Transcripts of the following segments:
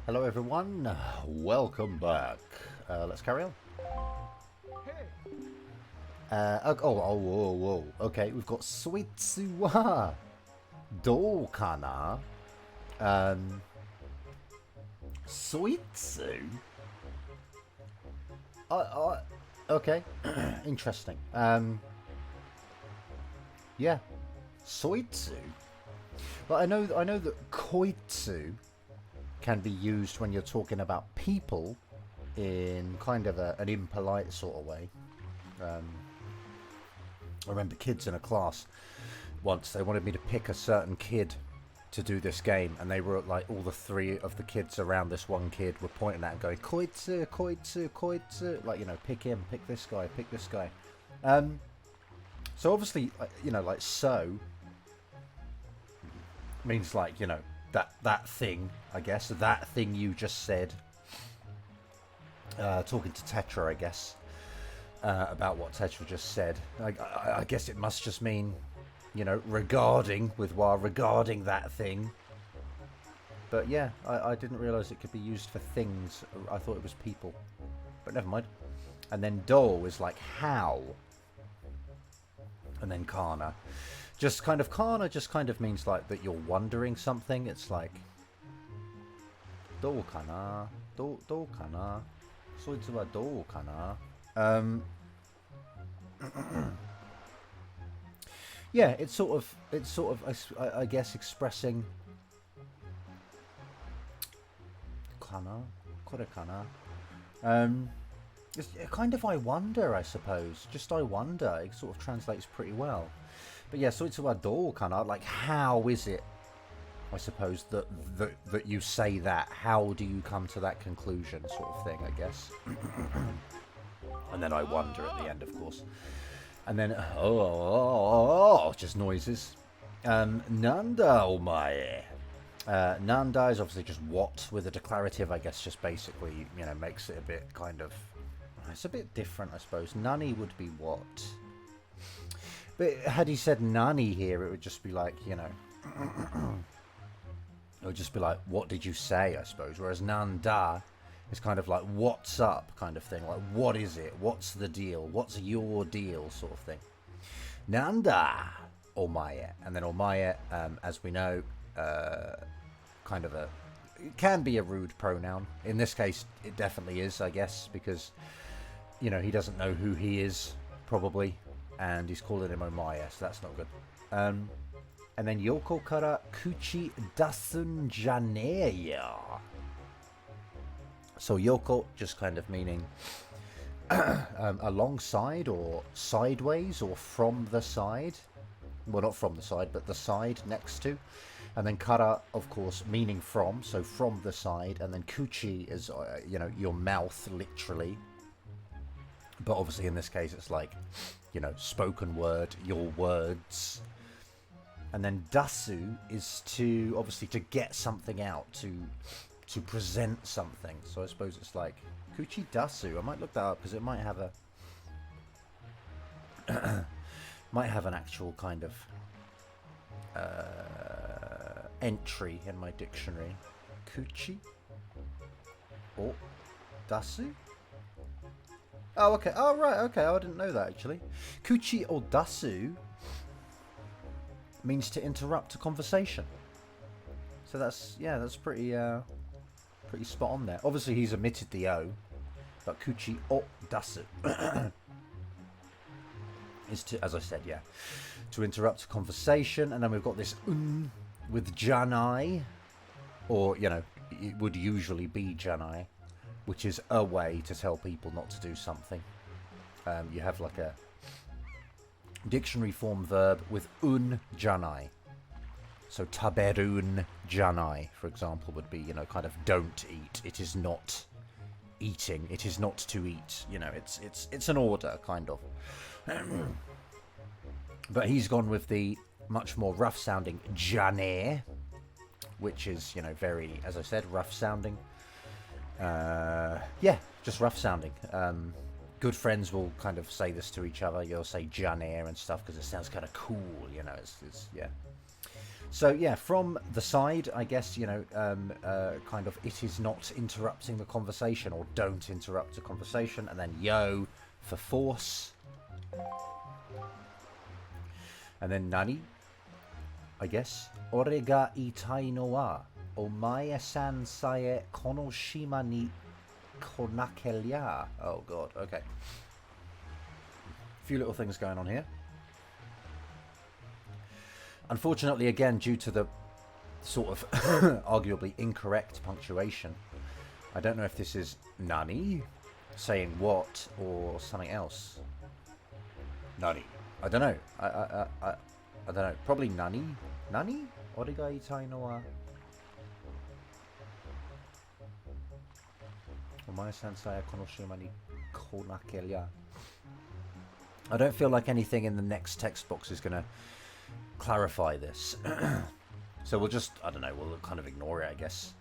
Hello everyone, welcome back. Let's carry on. Whoa. Okay, we've got Suitsu wa dou kana? Suitsu? Okay, interesting. Yeah, Suitsu. Well, I know that koitsu can be used when you're talking about people in kind of an impolite sort of way. I remember kids in a class once, they wanted me to pick a certain kid to do this game, and they were like, all the three of the kids around this one kid were pointing at and going, koitsu, koitsu, koitsu, like, you know, pick him, pick this guy, pick this guy. So obviously, you know, like, so means like, you know, that thing, I guess, that thing you just said, talking to Tetra, I guess, about what Tetra just said. I guess it must just mean, you know, regarding that thing. But yeah, I didn't realise it could be used for things. I thought it was people, but never mind. And then do is like how, and then kana just kind of means like that you're wondering something. It's like do kana, do kana, soitsu wa dou kana. Yeah, it's sort of I guess expressing kana, kore kana. It's kind of I wonder, I suppose. Just I wonder. It sort of translates pretty well. But yeah, soitsu wa dou kana, like how is it, I suppose, that you say that? How do you come to that conclusion, sort of thing, I guess. And then I wonder at the end, of course. And then just noises. Nanda omae. Nanda is obviously just what with a declarative, I guess, just basically, you know, makes it a bit kind of, it's a bit different, I suppose. Nani would be what? But had he said nani here, it would just be like, you know, it would just be like, what did you say, I suppose. Whereas nanda is kind of like, what's up kind of thing. Like, what is it? What's the deal? What's your deal sort of thing. Nanda omae. And then omae, as we know, kind of a, it can be a rude pronoun. In this case, it definitely is, I guess, because, you know, he doesn't know who he is, probably. And he's calling him omae, so that's not good. And then yoko kara kuchi dasun janeya. So yoko just kind of meaning alongside or sideways or from the side. Well, not from the side, but the side next to. And then kara, of course, meaning from, so from the side. And then kuchi is, you know, your mouth, literally. But obviously in this case it's like, you know, spoken word, your words. And then dasu is to, obviously, to get something out, to present something. So I suppose it's like kuchi dasu. I might look that up because it might have a might have an actual kind of entry in my dictionary. Kuchi or dasu. Oh, okay. Oh, right. Okay. I didn't know that, actually. Kuchi or dasu means to interrupt a conversation. So that's, yeah, that's pretty spot on there. Obviously, he's omitted the O, but kuchi o dasu is to, as I said, yeah, to interrupt a conversation. And then we've got this with janai, or, you know, it would usually be janai, which is a way to tell people not to do something. You have like a dictionary form verb with janai. So taberun janai, for example, would be, you know, kind of don't eat. It is not eating. It is not to eat. You know, it's an order, kind of. But he's gone with the much more rough sounding jane, which is, you know, very, as I said, rough sounding. Yeah, just rough sounding. Good friends will kind of say this to each other. You'll say janair and stuff because it sounds kind of cool, you know. It's yeah. So yeah, from the side, I guess, you know, kind of it is not interrupting the conversation, or don't interrupt the conversation. And then yo for force. And then nani, I guess. Ore ga itai no wa omae-san sae konoshima ni konakeria. Oh god, okay. A few little things going on here. Unfortunately, again, due to the sort of arguably incorrect punctuation, I don't know if this is nani, saying what, or something else. Nani. I don't know. I don't know. Probably nani? Nani? Origa itai no wa omae-san sae konoshima ni konakeria. I don't feel like anything in the next text box is going to clarify this. So we'll just, I don't know, we'll kind of ignore it, I guess.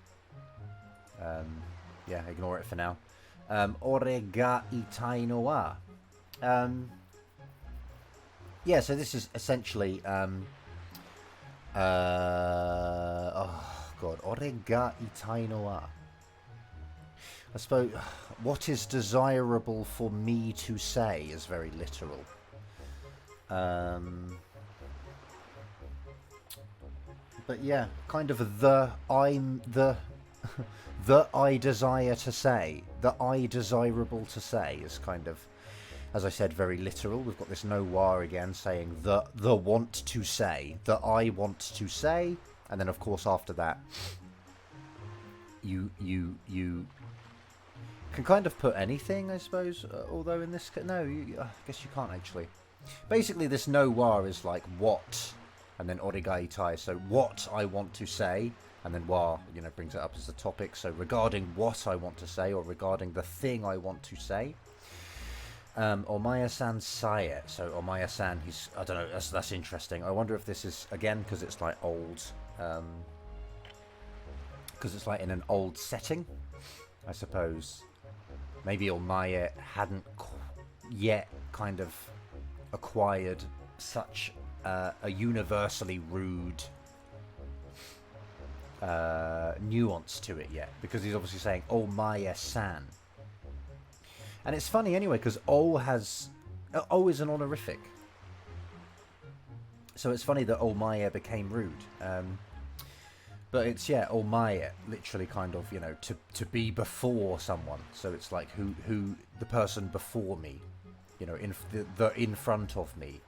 Yeah, ignore it for now. Ore ga itai no wa. Yeah, so this is essentially oh god, ore ga itai no wa. I suppose what is desirable for me to say is very literal. But yeah, kind of the I desire to say, the I desirable to say is kind of, as I said, very literal. We've got this no wa again saying the want to say, the I want to say, and then of course after that you can kind of put anything, I suppose, although in this no, I guess you can't actually. Basically this no wa is like what, and then origa itai, so what I want to say, and then wa, you know, brings it up as the topic. So regarding what I want to say, or regarding the thing I want to say. Omae-san sae. So Omae-san, he's, I don't know, that's interesting. I wonder if this is, again, because it's like old, because it's like in an old setting, I suppose. Maybe Omae hadn't yet kind of acquired such a universally rude nuance to it yet, because he's obviously saying Omae-san. And it's funny anyway, because O is an honorific. So it's funny that Omae became rude. But it's, yeah, Omae, literally kind of, you know, to be before someone. So it's like who the person before me, you know, in front of me.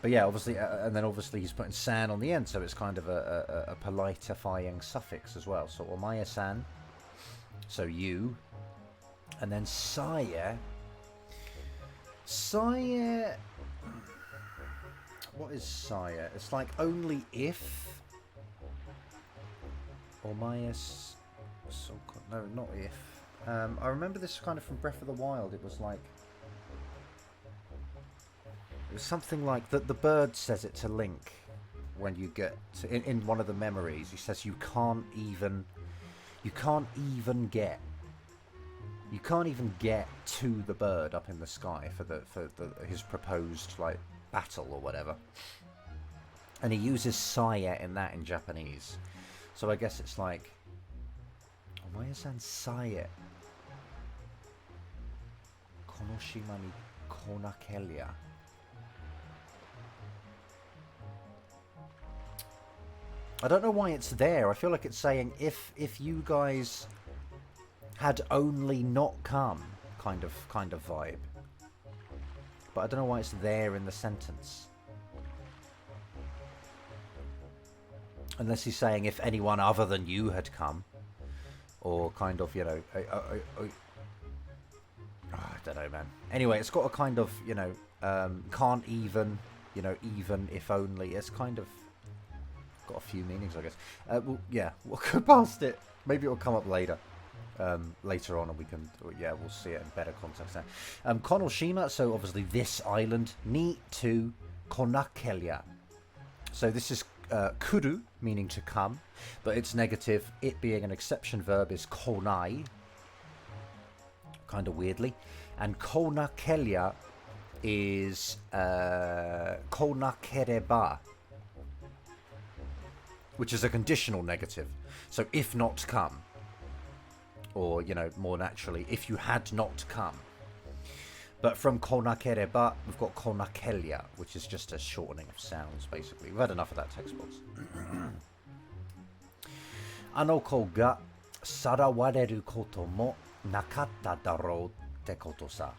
But yeah, obviously, and then obviously he's putting san on the end, so it's kind of a politifying suffix as well. So Omae-san, so you, and then sae. Sae, what is sae? It's like only if. Omae, so no, not if. I remember this kind of from Breath of the Wild. It was like, it was something like that. The bird says it to Link when you get to, in one of the memories. He says you can't even get to the bird up in the sky for his proposed like battle or whatever. And he uses sae in that in Japanese. So I guess it's like, Omae-san sae konoshima ni konakeria. I don't know why it's there. I feel like it's saying if you guys had only not come, kind of vibe. But I don't know why it's there in the sentence. Unless he's saying if anyone other than you had come, or kind of, you know, I don't know, man. Anyway, it's got a kind of, you know, can't even, you know, even if only. It's kind of got a few meanings, I guess. Well, yeah, we'll go past it. Maybe it'll come up later. Later on, and we can, yeah, we'll see it in better context now. Konoshima, so obviously this island, ni to konakeria. So this is kuru, meaning to come, but it's negative. It being an exception verb is konai, kind of weirdly. And konakeria is konakereba. which is a conditional negative. So if not come, or, you know, more naturally, if you had not come. But from konakereba, we've got konakelia, which is just a shortening of sounds, basically. We've had enough of that textbooks. Anoko ga sarawareru koto mo nakatta daro te koto sa.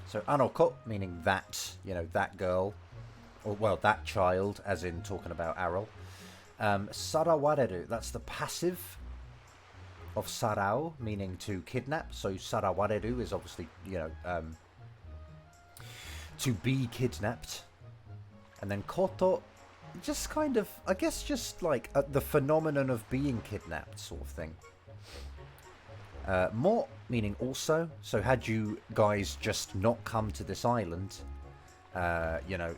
So anoko, meaning that, you know, that girl, or, well, that child, as in talking about Arol. Sarawareru, that's the passive of sarao, meaning to kidnap. So sarawareru is obviously, you know, to be kidnapped. And then koto, just kind of, I guess, just like the phenomenon of being kidnapped sort of thing. Mo, meaning also. So had you guys just not come to this island, you know,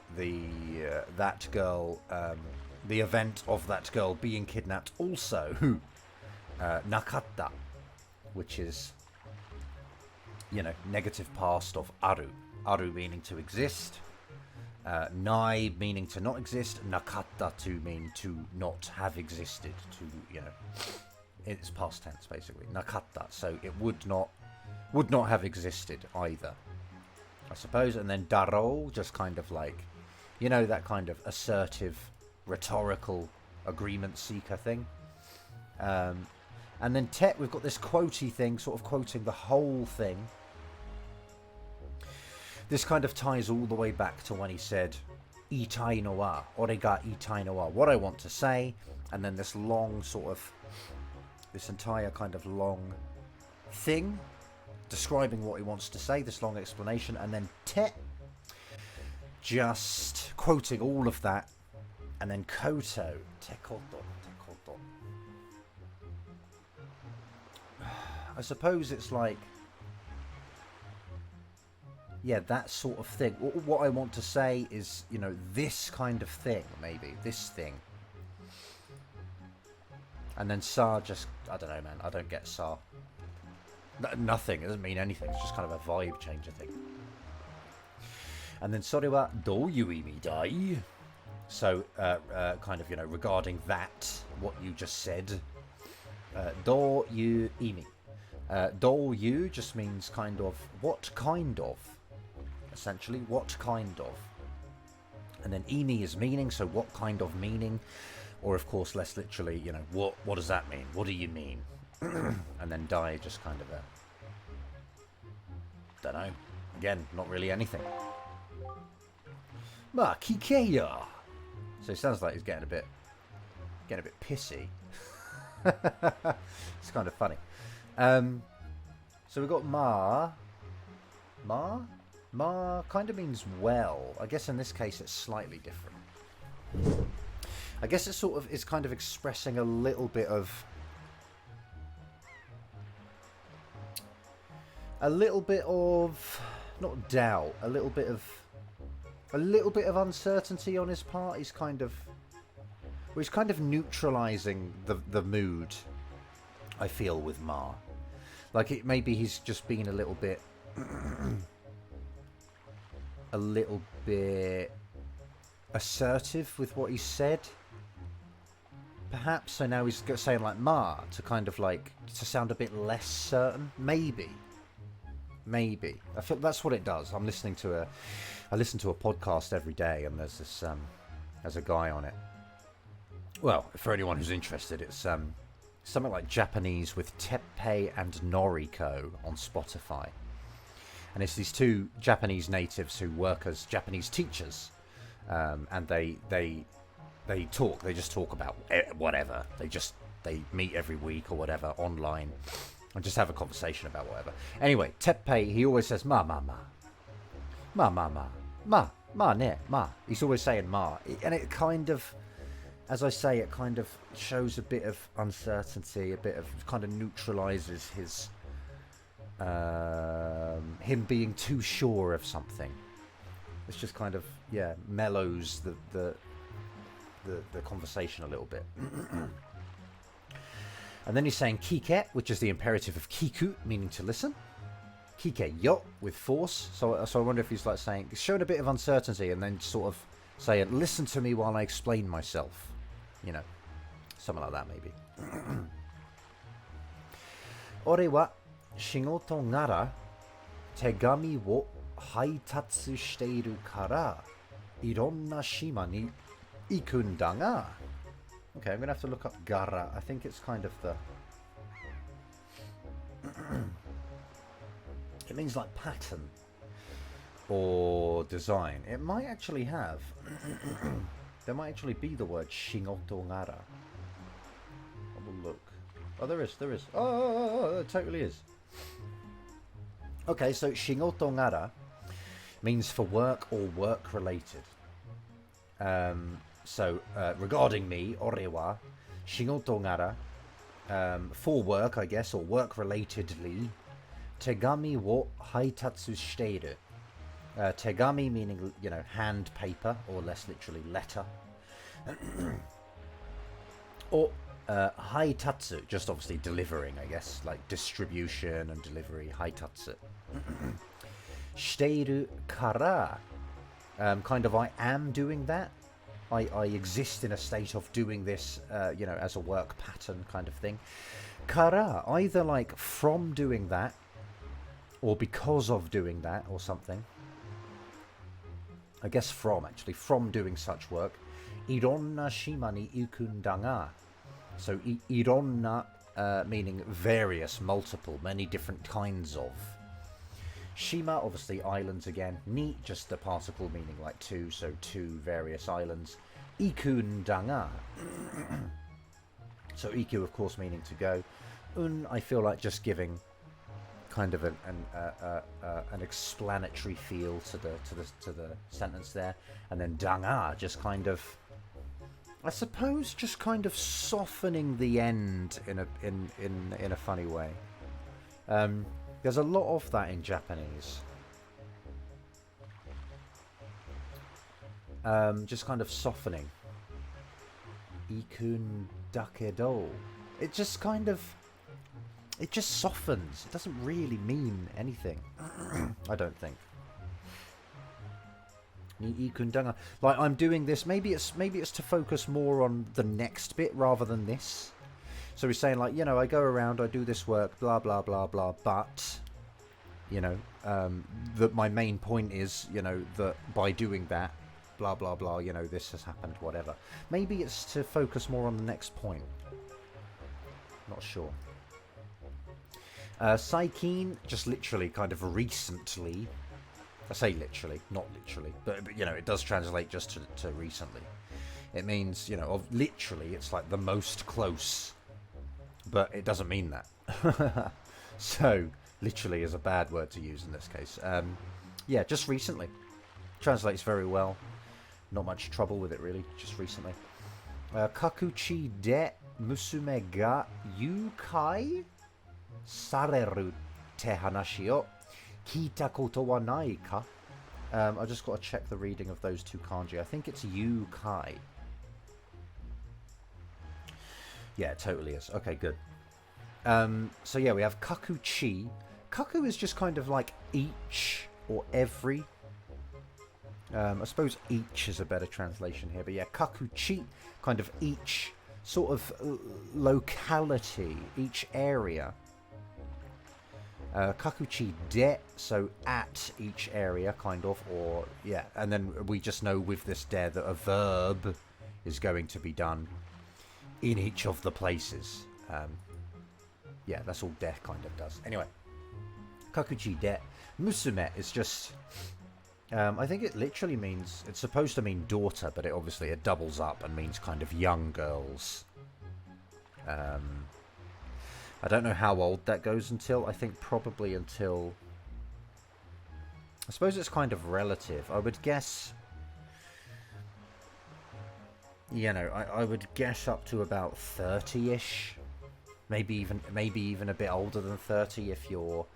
that girl, the event of that girl being kidnapped also nakatta, which is, you know, negative past of aru. Aru meaning to exist. Nai meaning to not exist. Nakatta to mean to not have existed. To, you know, it's past tense basically. Nakatta. So it would not have existed either, I suppose. And then daro, just kind of like, you know, that kind of assertive, rhetorical agreement seeker thing. And then te, we've got this quotey thing, sort of quoting the whole thing. This kind of ties all the way back to when he said, "Itai no wa, ore ga itai no wa," what I want to say, and then this long sort of, this entire kind of long thing describing what he wants to say, this long explanation, and then te, just quoting all of that, and then koto, te koto. I suppose it's like, yeah, that sort of thing. What I want to say is, you know, this kind of thing, maybe. This thing. And then sa just, I don't know, man. I don't get sa. Nothing. It doesn't mean anything. It's just kind of a vibe changer thing. And then sore wa douyu imi dai? So, kind of, you know, regarding that, what you just said. Douyu imi. Do-you just means kind of, what kind of, essentially, what kind of. And then imi is meaning, so what kind of meaning, or of course less literally, you know, what does that mean? What do you mean? And then dai just kind of a, don't know, again, not really anything. Ma kikeya. So it sounds like he's getting a bit pissy. It's kind of funny. So we've got ma kind of means well. I guess in this case it's slightly different. I guess it sort of is kind of expressing a little bit of not doubt, a little bit of uncertainty on his part. He's kind of neutralizing the mood, I feel, with Ma. Like, maybe he's just been a little bit assertive with what he said, perhaps. So now he's saying like Ma to kind of like to sound a bit less certain. Maybe. I feel that's what it does. I listen to a podcast every day, and there's this there's a guy on it. Well, for anyone who's interested, it's something like Japanese with Teppei and Noriko on Spotify. And it's these two Japanese natives who work as Japanese teachers. And they talk. They just talk about whatever. They meet every week or whatever online and just have a conversation about whatever. Anyway, Teppei, he always says ma ma ma. Ma ma ma. Ma ne ma. He's always saying ma. And it kind of, as I say, it kind of shows a bit of uncertainty, a bit of kind of neutralizes his him being too sure of something. It's just kind of, yeah, mellows the conversation a little bit. And then he's saying kike, which is the imperative of kiku, meaning to listen. Kike yo, with force. So I wonder if he's like saying, showing a bit of uncertainty and then sort of saying, listen to me while I explain myself. You know, Something like that, maybe. 俺は仕事柄手紙を配達しているからいろんな島に行くんだが Okay, I'm going to have to look up gara. I think it's kind of the... It means like pattern or design. It might actually have... There might actually be the word shigoto gara. Have a look. Oh, there is. Oh, it totally is. Okay, so shigoto gara means for work or work related. So, regarding me, orewa, shigoto gara, for work, I guess, or work-relatedly, tegami wo haitatsu shiteiru. Tegami meaning, you know, hand paper, or less literally letter. Or haitatsu, just obviously delivering, I guess, like distribution and delivery, haitatsu. Shiteiru kara, kind of I am doing that. I exist in a state of doing this, you know, as a work pattern kind of thing. Kara, either like from doing that, or because of doing that, or something. I guess from, actually, from doing such work. Ironna shima ni ikun da ga. So, ironna, meaning various, multiple, many different kinds of. Shima, obviously islands again. Ni, just the particle meaning like two, so two various islands. Ikun da ga. So iku, of course, meaning to go. I feel like just giving kind of an explanatory feel to the sentence there, and then da ga, just kind of, I suppose, just kind of softening the end in a funny way. There's a lot of that in Japanese. Just kind of softening. Ikun dakedo. It just kind of... It just softens. It doesn't really mean anything. I don't think. Ikun daga. Like, I'm doing this. Maybe it's to focus more on the next bit rather than this. So he's saying, like, you know, I go around, I do this work, blah, blah, blah, blah, but, you know, that my main point is, you know, that by doing that, blah, blah, blah, you know, this has happened, whatever. Maybe it's to focus more on the next point. Not sure. Saikin, just literally, kind of recently. I say literally, not literally, but you know, it does translate just to recently. It means, you know, literally, it's like the most close. But it doesn't mean that. So, literally is a bad word to use in this case. Yeah, just recently. Translates very well. Not much trouble with it, really. Just recently. Kakuchi de musume ga yukai sareru te hanashi o kita koto wa nai ka? I just got to check the reading of those two kanji. I think it's yukai. Yeah, it totally is. Okay, good. So yeah, we have kakuchi. Kaku is just kind of like each or every. I suppose each is a better translation here, but yeah, kakuchi, kind of each sort of locality, each area. Kakuchi de, so at each area, kind of, or yeah, and then we just know with this de that a verb is going to be done in each of the places. Yeah, that's all de kind of does. Anyway, kakuchi de. Musume is just... I think it literally means... It's supposed to mean daughter, but it doubles up and means kind of young girls. I don't know how old that goes until. I think probably until... I suppose it's kind of relative. I would guess... You know, I would guess up to about 30-ish. Maybe even a bit older than 30 if you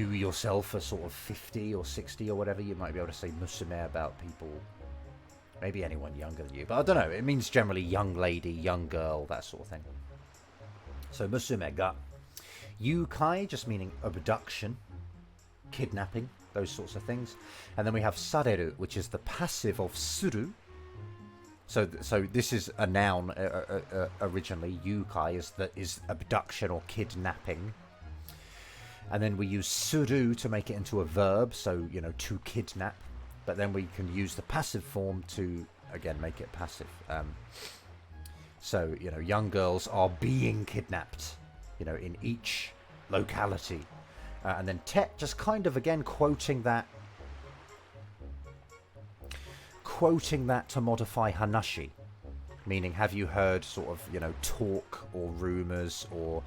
yourself are sort of 50 or 60 or whatever. You might be able to say musume about people. Maybe anyone younger than you. But I don't know. It means generally young lady, young girl, that sort of thing. So musume ga. Yukai, just meaning abduction, kidnapping, those sorts of things. And then we have sareru, which is the passive of suru. So this is a noun originally. Yukai is abduction or kidnapping. And then we use suru to make it into a verb, so, you know, to kidnap. But then we can use the passive form to, again, make it passive. So, you know, young girls are being kidnapped, you know, in each locality. And then te, just kind of, again, quoting that to modify hanashi. Meaning, have you heard sort of, you know, talk or rumours or...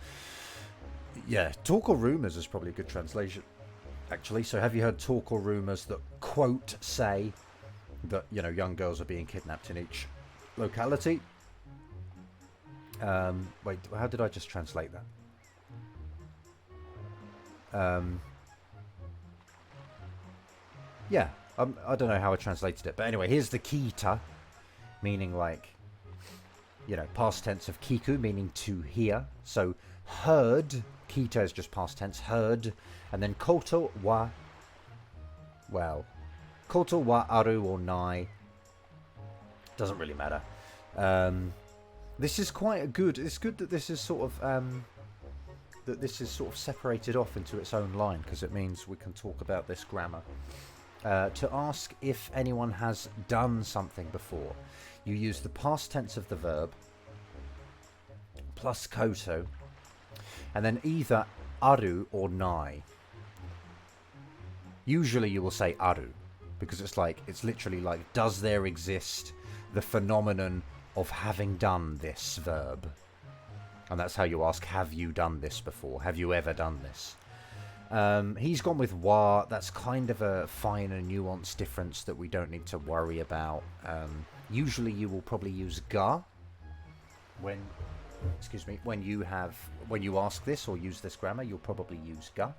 Yeah, talk or rumours is probably a good translation, actually. So have you heard talk or rumours that, quote, say that, you know, young girls are being kidnapped in each locality? Wait, how did I just translate that? Yeah, I don't know how I translated it. But anyway, here's the kita, meaning like, you know, past tense of kiku, meaning to hear. So heard... Kita is just past tense, heard, and then koto wa, well, koto wa aru or nai, doesn't really matter. This is quite a good, it's good that this is sort of, separated off into its own line, because it means we can talk about this grammar. To ask if anyone has done something before, you use the past tense of the verb, plus koto, and then either aru or nai. Usually you will say aru, because it's literally like, does there exist the phenomenon of having done this verb? And that's how you ask, have you done this before? Have you ever done this? He's gone with wa. That's kind of a fine and nuanced difference that we don't need to worry about. Usually you will probably use ga when you ask this or use this grammar. You'll probably use ga.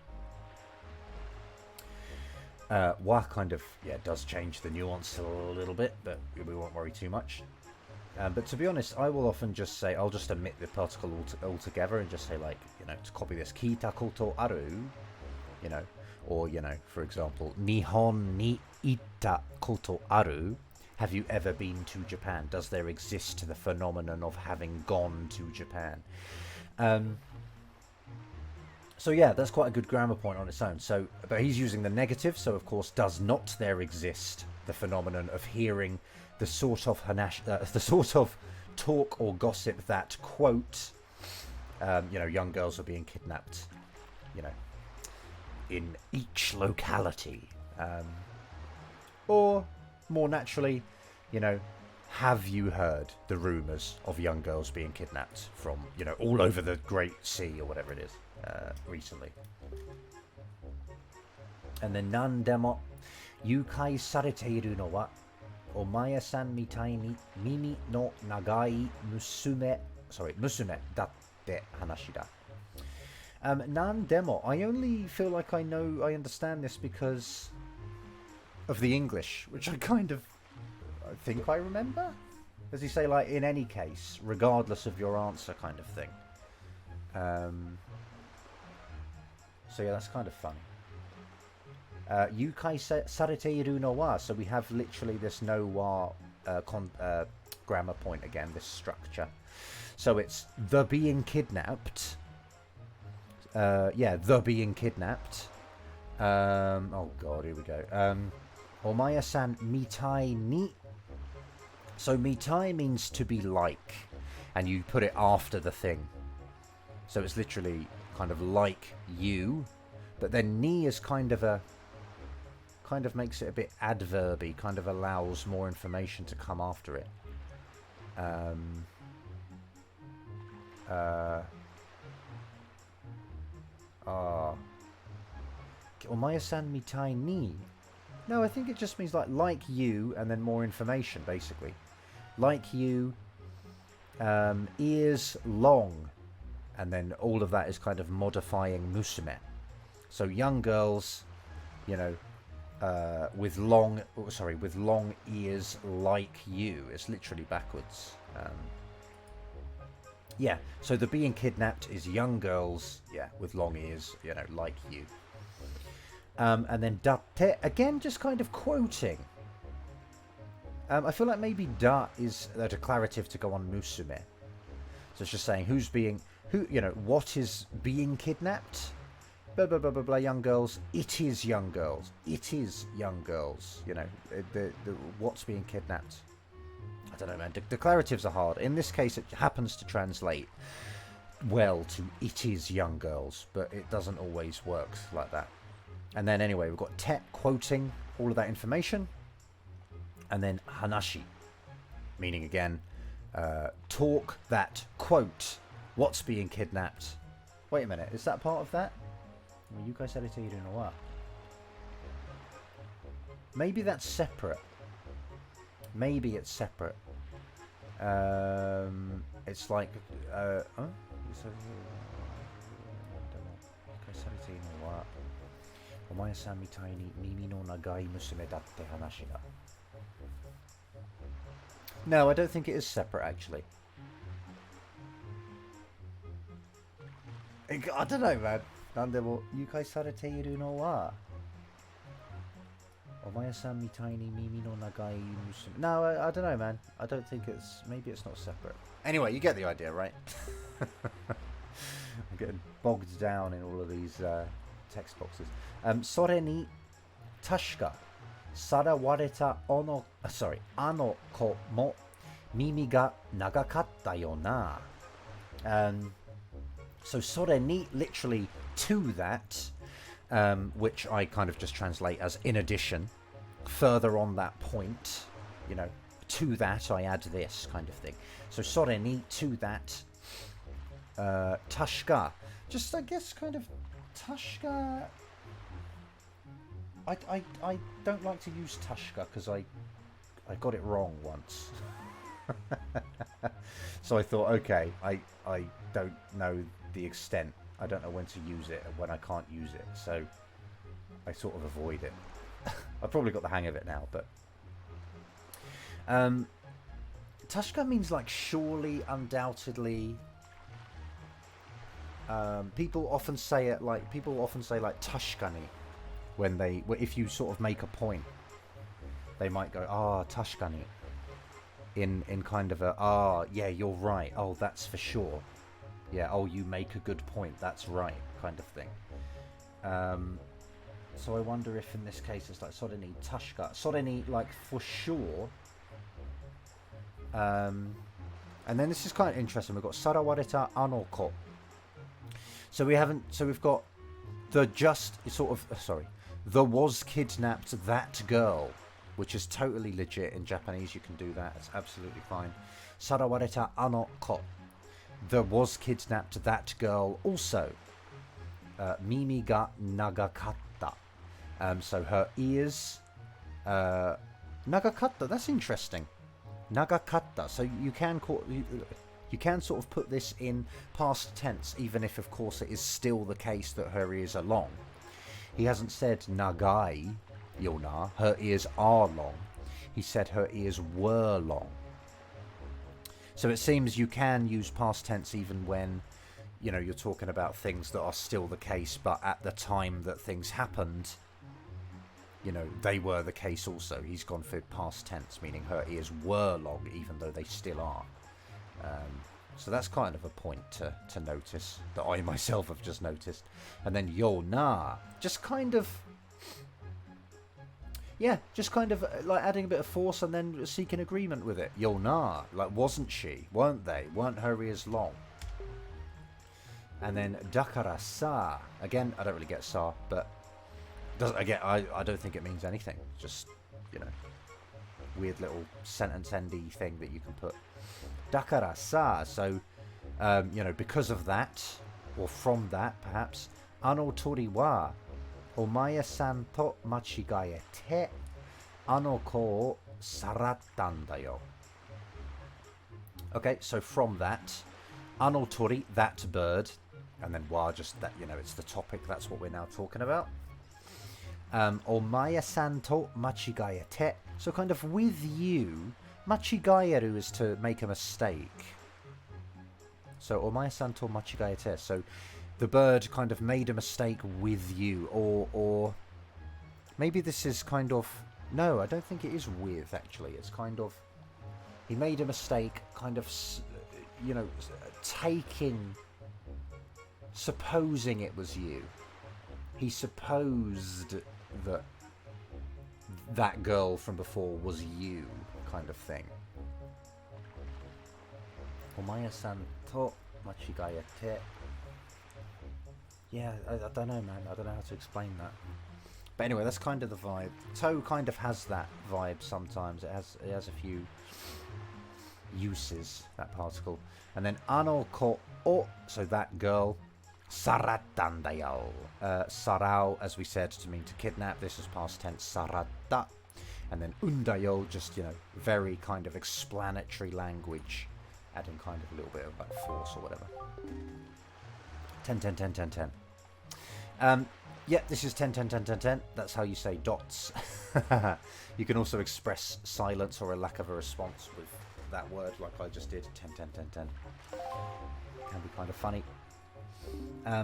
Wa kind of, does change the nuance a little bit, but we won't worry too much. But to be honest, I will often just say, I'll just omit the particle altogether and just say, like, you know, to copy this, kita koto aru, you know, or, you know, for example, Nihon ni itta koto aru. Have you ever been to Japan? Does there exist the phenomenon of having gone to Japan? So yeah, that's quite a good grammar point on its own. So, but he's using the negative, so of course, does not there exist the phenomenon of hearing the sort of talk or gossip that, quote, you know, young girls are being kidnapped, you know, in each locality, or more naturally, you know, have you heard the rumours of young girls being kidnapped from, you know, all over the Great Sea or whatever it is, recently. And then nandemo yukai sareteiru no wa omae-san mitai ni mimi no nagai musume datte hanashi da. Nandemo, I only feel like I understand this because of the English, which I think I remember. Does he say, like, in any case, regardless of your answer kind of thing? So yeah, that's kind of funny. Yukai sareteiru no wa, so we have literally this no wa grammar point again, this structure. So it's the being kidnapped. The being kidnapped. Oh god, here we go. Omae-san mitai ni. So mitai means to be like, and you put it after the thing. So it's literally kind of like you, but then ni is kind of makes it a bit adverby, kind of allows more information to come after it. Omae-san mitai ni. No, I think it just means like you, and then more information, basically. Like you, ears long, and then all of that is kind of modifying musume. So young girls, you know, with long ears like you. It's literally backwards. Yeah, so the being kidnapped is young girls, with long ears, you know, like you. And then datte, again, just kind of quoting. I feel like maybe da is a declarative to go on musume. So it's just saying what is being kidnapped? Blah, blah, blah, blah, blah, young girls. It is young girls. It is young girls. The what's being kidnapped. I don't know, man. Declaratives are hard. In this case, it happens to translate well to it is young girls, but it doesn't always work like that. And then anyway, we've got te quoting all of that information. And then hanashi, meaning again, talk that quote what's being kidnapped. Wait a minute, is that part of that? Well, you guys said it, you don't know what. Maybe that's separate. Maybe it's separate. It's like, huh? No, I don't think it is separate, actually. I don't know, man. No, I don't know, man. I don't think it's... Maybe it's not separate. Anyway, you get the idea, right? I'm getting bogged down in all of these text boxes. Sore ni tashika sarawareta ano ko mo mimi ga nagakatta yo na. So sore ni, literally to that, which I kind of just translate as in addition, further on that point, to that I add this kind of thing. So sore ni, to that, tashika, just I guess kind of tashika. I don't like to use tashika because I got it wrong once. So I thought, okay, I don't know the extent. I don't know when to use it and when I can't use it. So I sort of avoid it. I've probably got the hang of it now, but tashika means like surely, undoubtedly. People often say like tashikani if you sort of make a point. They might go, tashikani, in kind of a, yeah, you're right, that's for sure, yeah, you make a good point, that's right, kind of thing. So I wonder if in this case it's like soreni tashika, soreni like for sure. And then this is kind of interesting. We've got sarawareta anoko. So we've got the was kidnapped that girl, which is totally legit in Japanese. You can do that. It's absolutely fine. Sarawareta anoko. The was kidnapped that girl also. Mimi ga nagakatta. So her ears. Nagakatta. That's interesting. Nagakatta. So you can sort of put this in past tense, even if, of course, it is still the case that her ears are long. He hasn't said nagai yona, her ears are long. He said her ears were long. So it seems you can use past tense even when, you're talking about things that are still the case, but at the time that things happened, they were the case also. He's gone for past tense, meaning her ears were long, even though they still are. So that's kind of a point to notice, that I myself have just noticed. And then yo na, just kind of like adding a bit of force and then seeking agreement with it. Yo na, like wasn't she? Weren't they? Weren't her ears long? And then dakara sa, again, I don't really get sa, but I don't think it means anything. Just, weird little sentence-endy thing that you can put. Dakara sa, so, because of that, or from that, perhaps, ano tori wa, omae-san to machigaete, ano ko o sarattan da yo. Okay, so from that, ano tori, that bird, and then wa, just that, it's the topic, that's what we're now talking about. Omae-san to machigaete, so kind of with you. Machigaeru is to make a mistake. So omae-san to machigaete, so the bird kind of made a mistake with you, or maybe this is kind of No, I don't think it is with, actually. It's kind of... He made a mistake, kind of, you know, taking... Supposing it was you. He supposed that that girl from before was you, kind of thing. Omaya-san to machigayete. Yeah, I don't know, man. I don't know how to explain that. But anyway, that's kind of the vibe. To kind of has that vibe sometimes. It has a few uses, that particle. And then ano ko o, so that girl. Saratandayo. Sarao, as we said, to mean to kidnap. This is past tense, sarata. And then undayo, just, you know, very kind of explanatory language, adding kind of a little bit of like force or whatever. 10, 10, 10, 10, 10. Yeah, this is 10, 10, 10, 10, 10. That's how you say dots. You can also express silence or a lack of a response with that word, like I just did. 10, 10, 10, 10. Can be kind of funny.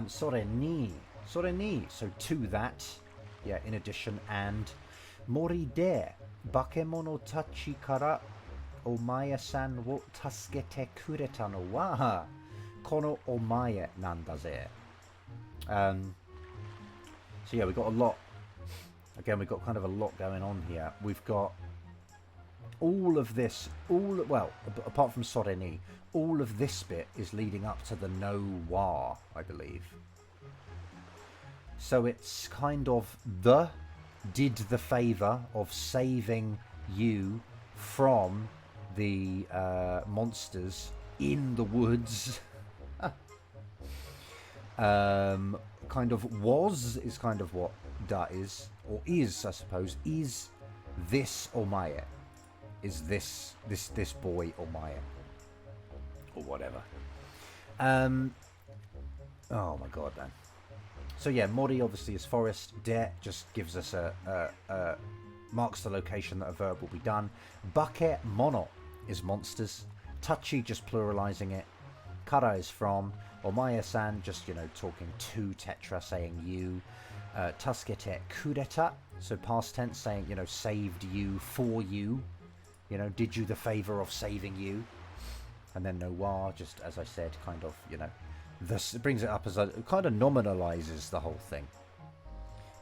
Sore ni. Sore ni. So to that. Yeah, in addition. And mori de. Bakemono tachi kara omae-san wo tasukete kureta no wa kono omae nandaze. So yeah, we've got a lot. Again, we've got kind of a lot going on here. We've got all of this, well, apart from sore ni, all of this bit is leading up to the no wa, I believe. So it's kind of did the favour of saving you from the monsters in the woods. Kind of was is kind of what da is, or is, I suppose. Is this omae? Is this boy omae? Or whatever. Oh my god, man. So yeah, mori obviously is forest. De just gives us marks the location that a verb will be done. Bake mono is monsters. Tachi just pluralizing it. Kara is from. Omae-san just, you know, talking to Tetra, saying you. Tasukete kureta, so past tense, saying, you know, saved you for you. You know, did you the favour of saving you. And then no wa, just as I said, kind of, you know, this brings it up as a kind of nominalizes the whole thing.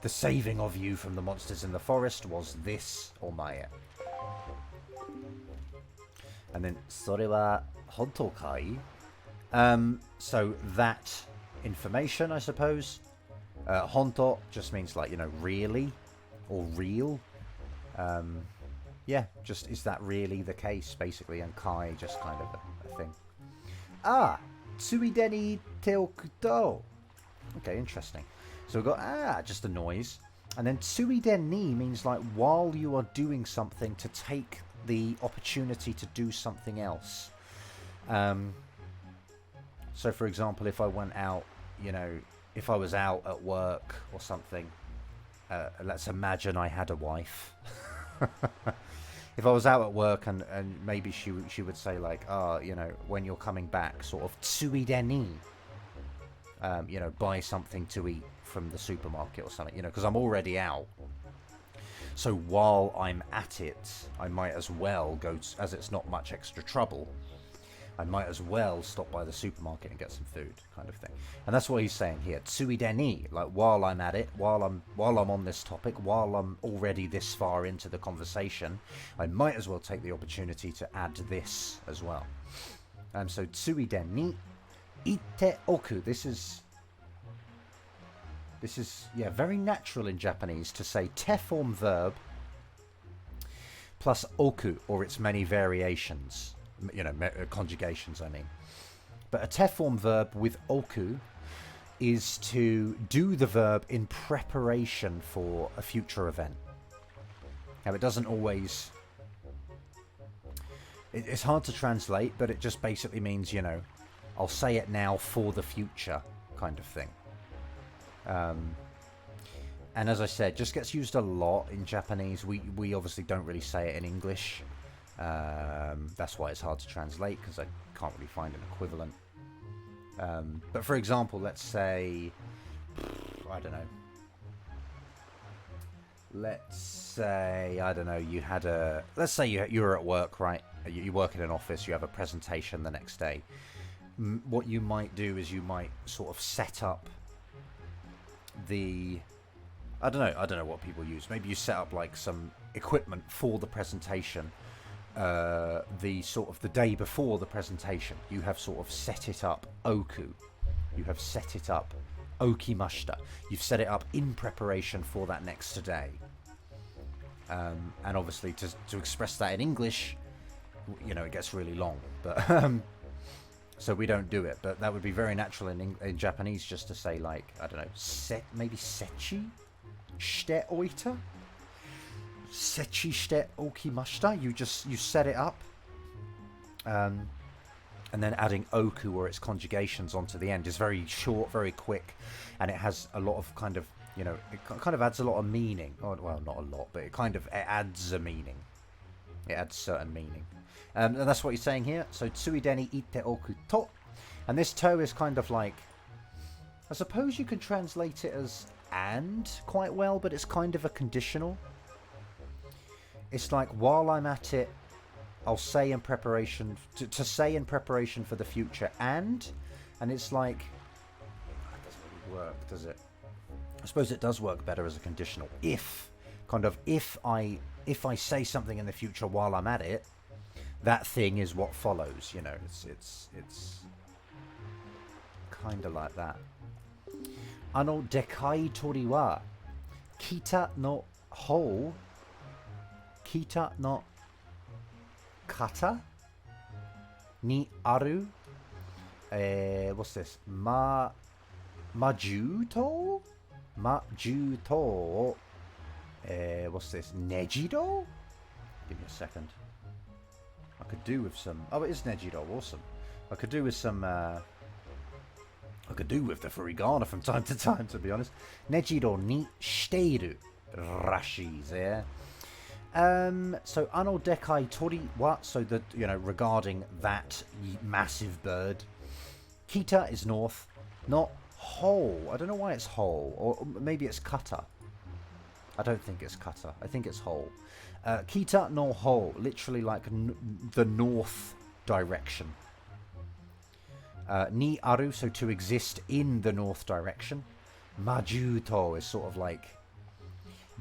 The saving of you from the monsters in the forest was this omae. And then sore wa hontou kai? So that information, I suppose. Honto just means like, you know, really or real. Yeah, just is that really the case, basically, and kai just kind of a thing. Ah, tsuide ni te okuto. Okay, interesting. So we've got just a noise, and then tsuide ni means like while you are doing something to take the opportunity to do something else. So for example, if I went out, you know, if I was out at work or something, let's imagine I had a wife. If I was out at work and maybe she would say like, you know, when you're coming back, sort of tsuide ni, you know, buy something to eat from the supermarket or something, you know, because I'm already out. So while I'm at it, I might as well go, as it's not much extra trouble, I might as well stop by the supermarket and get some food, kind of thing. And that's what he's saying here. Tsuide ni, like while I'm at it, while I'm on this topic, while I'm already this far into the conversation, I might as well take the opportunity to add this as well. So tsuide ni ite oku. This is yeah, very natural in Japanese to say te form verb plus oku or its many variations. You know, conjugations, I mean. But a te form verb with oku is to do the verb in preparation for a future event. Now, it doesn't always... It's hard to translate, but it just basically means, you know, I'll say it now for the future, kind of thing. And as I said, just gets used a lot in Japanese. We obviously don't really say it in English. That's why it's hard to translate, because I can't really find an equivalent. But for example, let's say, I don't know, let's say, I don't know, you had a... Let's say you were at work, right? You work in an office, you have a presentation the next day. What you might do is you might sort of set up the... I don't know what people use. Maybe you set up like some equipment for the presentation. The day before the presentation, you have sort of set it up oku. You have set it up okimashita. You've set it up in preparation for that next day. And obviously to express that in English, you know, it gets really long. But so we don't do it. But that would be very natural in Japanese just to say like, I don't know, maybe sechi shite oita? Sechi shite okimashita. You set it up. And then adding oku or its conjugations onto the end is very short, very quick, and it has a lot of kind of, you know, it kind of adds a lot of meaning. Oh, well, not a lot, but it adds a meaning. It adds certain meaning. And that's what he's saying here. So, tsuide ni ite oku to. And this to is kind of like, I suppose you could translate it as and quite well, but it's kind of a conditional. It's like, while I'm at it, I'll say in preparation to say in preparation for the future, and it's like, that doesn't really work, does it? I suppose it does work better as a conditional. If I say something in the future while I'm at it, that thing is what follows. You know, it's kind of like that. Dekai tori wa kita no kata ni aru what's this? Majuto what's this? Nejido? Give me a second. I could do with some... Oh, it is Nejido. Awesome. I could do with some... I could do with the furigana from time to time, to be honest. Nejido ni shiteiru rashii there. So dekai tori wa, so that, you know, regarding that massive bird. Kita is north, not whole. I don't know why it's whole, or maybe it's kata. I don't think it's kata. I think it's whole. Kita no whole, literally like the north direction. Ni aru, so to exist in the north direction. Majuto is sort of like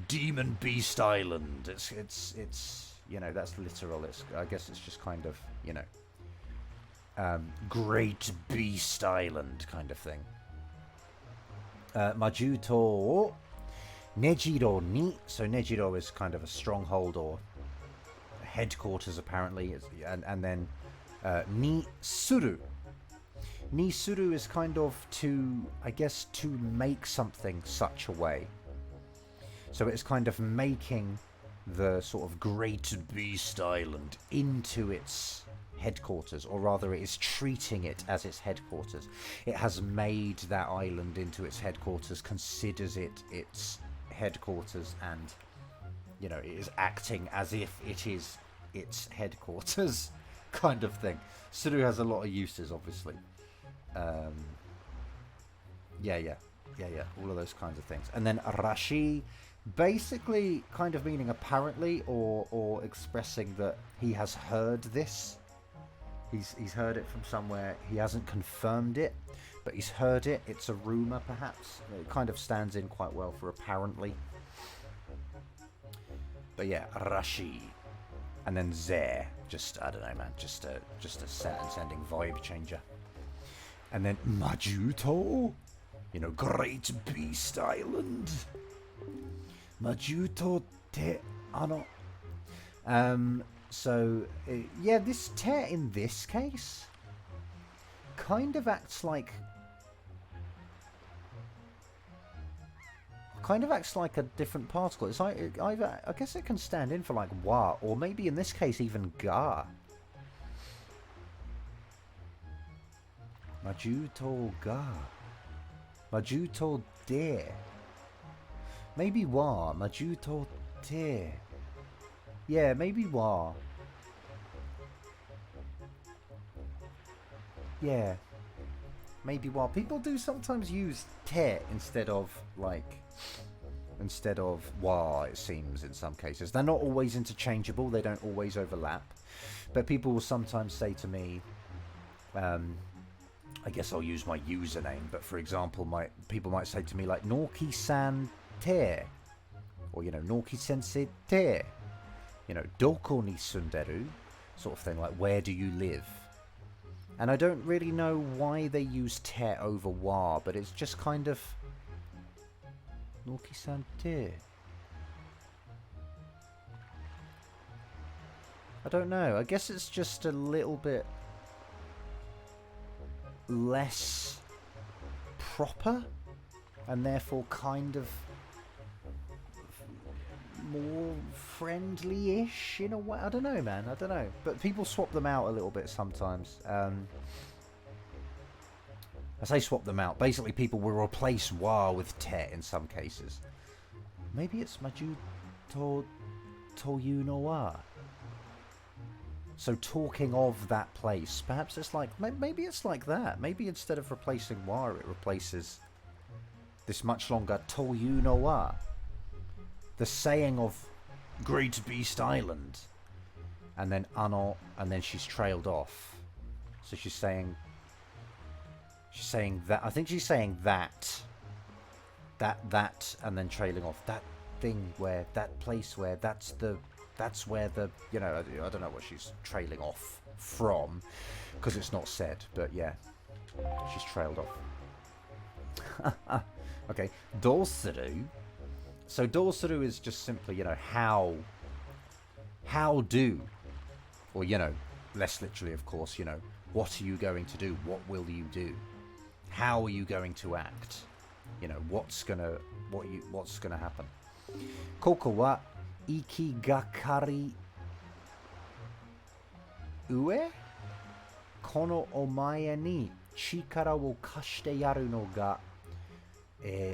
Demon Beast Island. It's you know, that's literal. I guess it's just kind of, you know, Great Beast Island kind of thing. Majuto Nejiro ni, so Nejiro is kind of a stronghold or headquarters apparently, and then ni suru. Ni suru is kind of to, I guess, to make something such a way. So it's kind of making the sort of Great Beast Island into its headquarters, or rather it is treating it as its headquarters. It has made that island into its headquarters, considers it its headquarters, and, you know, it is acting as if it is its headquarters kind of thing. Suru has a lot of uses, obviously. Yeah, all of those kinds of things. And then Rashi, basically kind of meaning apparently, or expressing that he has heard this. He's heard it from somewhere. He hasn't confirmed it, but he's heard it. It's a rumor, perhaps. It kind of stands in quite well for apparently. But yeah, Rashi. And then Ze. Just, I don't know, man. Just a sentence-ending vibe changer. And then Majuto. You know, Great Beast Island. Majuto te ano. So, yeah, this te in this case kind of acts like a different particle. It's like either, I guess it can stand in for like wa, or maybe in this case even ga. Majuto ga. Majuto de. Maybe wa. Majuto te. Yeah, maybe wa. Yeah. Maybe wa. People do sometimes use te instead of, like, instead of wa, it seems, in some cases. They're not always interchangeable. They don't always overlap. But people will sometimes say to me, I guess I'll use my username, but for example, people might say to me like, Norki-san te, or, Norki-sensei te, doko ni sunderu, sort of thing, like, where do you live? And I don't really know why they use te over wa, but it's just kind of, Norki-san te. I don't know, I guess it's just a little bit less proper and therefore kind of more friendly-ish in a way. I don't know, man. I don't know. But people swap them out a little bit sometimes. I say swap them out. Basically, people will replace wa with te in some cases. Maybe it's maju to you no wa. So talking of that place, perhaps it's like, maybe it's like that. Maybe instead of replacing wa, it replaces this much longer to you no wa. The saying of Great Beast Island. And then ano, and then she's trailed off. So she's saying that, I think she's saying that, and then trailing off. That thing where, that place where, that's where the, I don't know what she's trailing off from, because it's not said, but yeah, she's trailed off. Okay, dosuru. So dosuru is just simply, how do, or, less literally, of course, what are you going to do? What will you do? How are you going to act? What's gonna happen? Koko wa ikigakari ue? Kono omae ni chikara wo kashite yaru no ga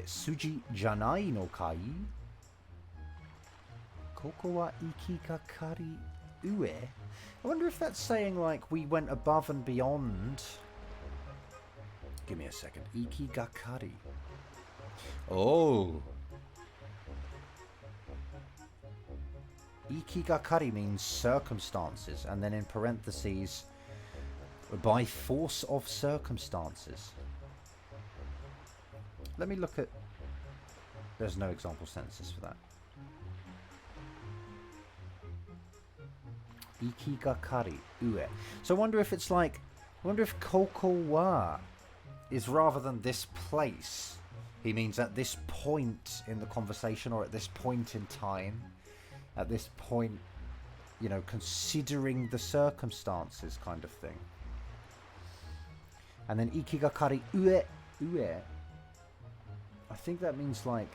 suji janai no kai? Koko wa ikigakari ue? I wonder if that's saying like we went above and beyond. Give me a second. Ikigakari. Oh. Ikigakari means circumstances, and then in parentheses, by force of circumstances. Let me look at... There's no example sentences for that. Ikigakari ue. So I wonder if it's like... I wonder if koko wa is rather than this place. He means at this point in the conversation, or at this point in time. At this point, considering the circumstances kind of thing. And then ikigakari ue. I think that means like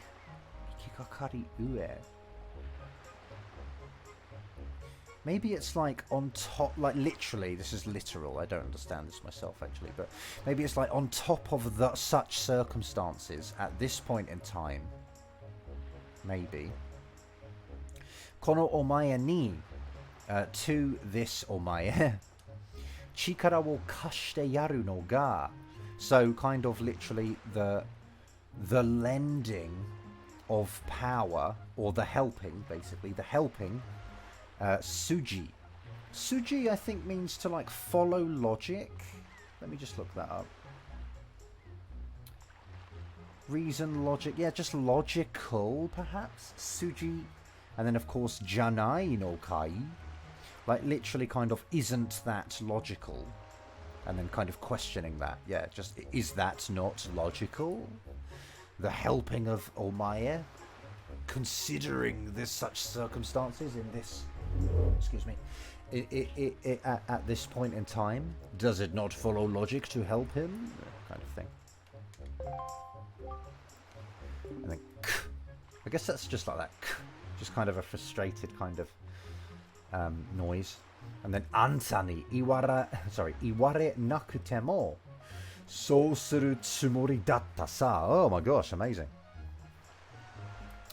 ikigakari ue. Maybe it's like on top, like literally, this is literal, I don't understand this myself actually, but maybe it's like on top of such circumstances at this point in time. Maybe. Kono omae ni, to this omae, chikara wo kashite yaru no ga. So kind of literally the lending of power, or the helping, basically, the helping, suji. Suji, I think, means to like follow logic. Let me just look that up. Reason, logic, yeah, just logical, perhaps. Suji. And then, of course, janai no kai. Like, literally kind of, isn't that logical? And then kind of questioning that. Yeah, just, is that not logical? The helping of omae? Considering this such circumstances in this... Excuse me. At this point in time? Does it not follow logic to help him? Kind of thing. And then... I guess that's just like that. Just kind of a frustrated kind of noise. And then anta ni iware nakute so suru tsumori datta sa. Oh my gosh, amazing.